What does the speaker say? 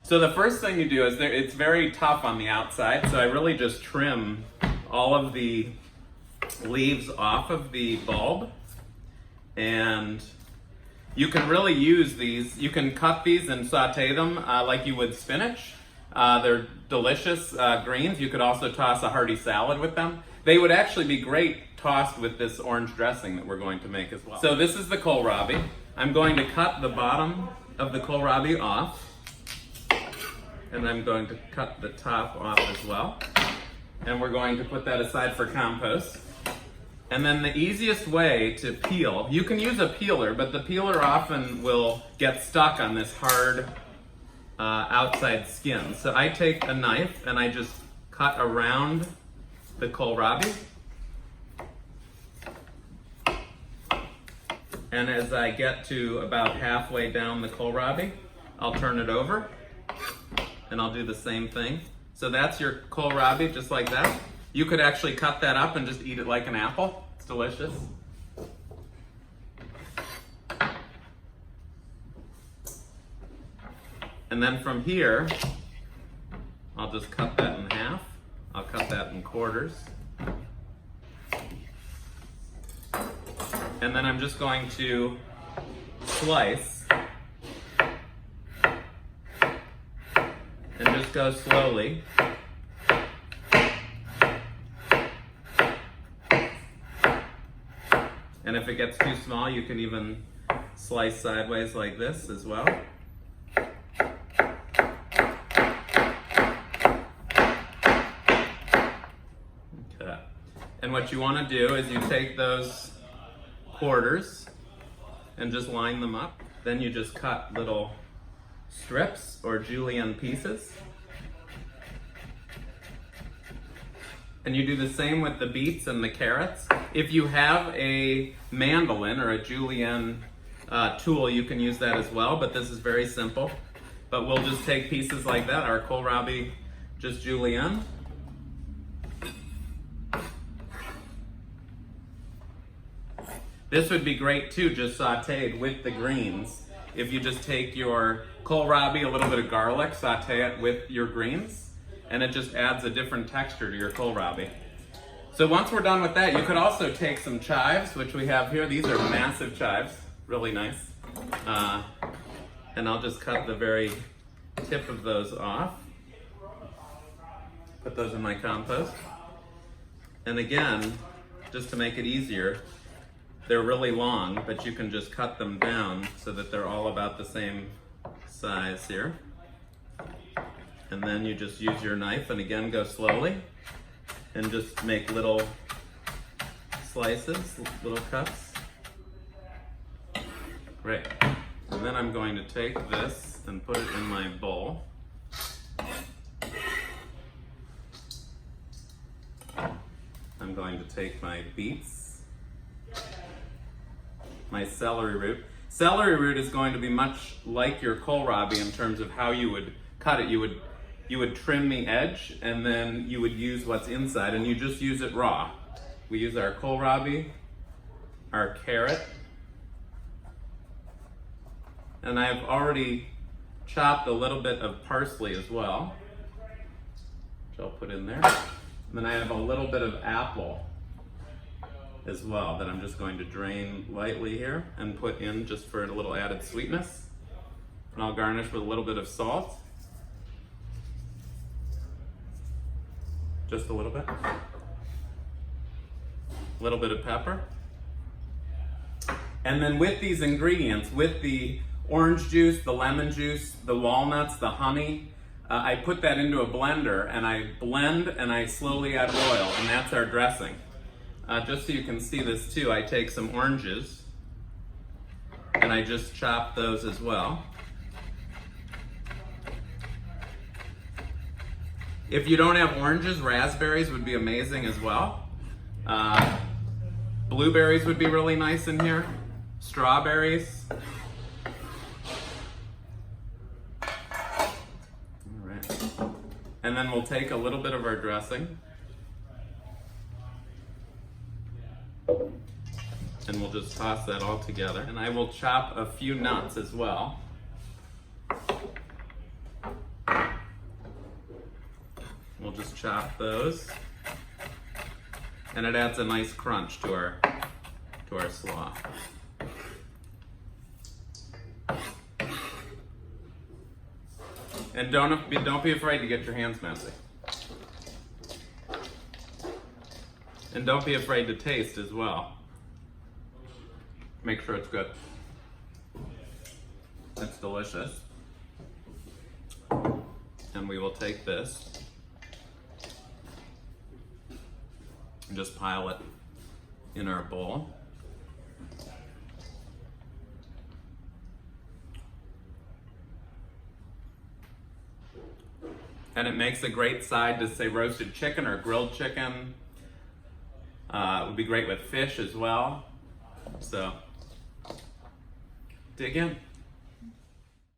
So the first thing you do is it's very tough on the outside, so I really just trim all of the leaves off of the bulb. And you can really use these, you can cut these and saute them like you would spinach. They're delicious greens. You could also toss a hearty salad with them. They would actually be great tossed with this orange dressing that we're going to make as well. So this is the kohlrabi. I'm going to cut the bottom of the kohlrabi off. And I'm going to cut the top off as well. And we're going to put that aside for compost. And then the easiest way to peel, you can use a peeler, but the peeler often will get stuck on this hard outside skin. So I take a knife and I just cut around the kohlrabi. And as I get to about halfway down the kohlrabi, I'll turn it over and I'll do the same thing. So that's your kohlrabi, just like that. You could actually cut that up and just eat it like an apple. It's delicious. And then from here, I'll just cut that in half. I'll cut that in quarters. And then I'm just going to slice and just go slowly. And if it gets too small, you can even slice sideways like this as well. Okay. And what you want to do is you take those quarters and just line them up. Then you just cut little strips or julienne pieces. And you do the same with the beets and the carrots. If you have a mandolin or a julienne tool, you can use that as well, but this is very simple. But we'll just take pieces like that, our kohlrabi just julienne. This would be great too, just sauteed with the greens. If you just take your kohlrabi, a little bit of garlic, saute it with your greens, and it just adds a different texture to your kohlrabi. So once we're done with that, you could also take some chives, which we have here. These are massive chives, really nice. And I'll just cut the very tip of those off. Put those in my compost. And again, just to make it easier, they're really long, but you can just cut them down so that they're all about the same size here. And then you just use your knife and again go slowly and just make little slices, little cuts. Great. And then I'm going to take this and put it in my bowl. I'm going to take my beets, my celery root. Celery root is going to be much like your kohlrabi in terms of how you would cut it. You would trim the edge and then you would use what's inside and you just use it raw. We use our kohlrabi, our carrot, and I've already chopped a little bit of parsley as well, which I'll put in there. And then I have a little bit of apple as well that I'm just going to drain lightly here and put in just for a little added sweetness. And I'll garnish with a little bit of salt. Just a little bit. A little bit of pepper. And then with these ingredients, with the orange juice, the lemon juice, the walnuts, the honey, I put that into a blender and I blend and I slowly add oil, and that's our dressing. Just so you can see this too, I take some oranges and I just chop those as well. If you don't have oranges, raspberries would be amazing as well. Blueberries would be really nice in here. Strawberries. All right. And then we'll take a little bit of our dressing and we'll just toss that all together. And I will chop a few nuts as well. just chop those. And it adds a nice crunch to our slaw. And don't be afraid to get your hands messy. And don't be afraid to taste as well. Make sure it's good. It's delicious. And we will take this and just pile it in our bowl. And it makes a great side to say roasted chicken or grilled chicken. It would be great with fish as well. So dig in.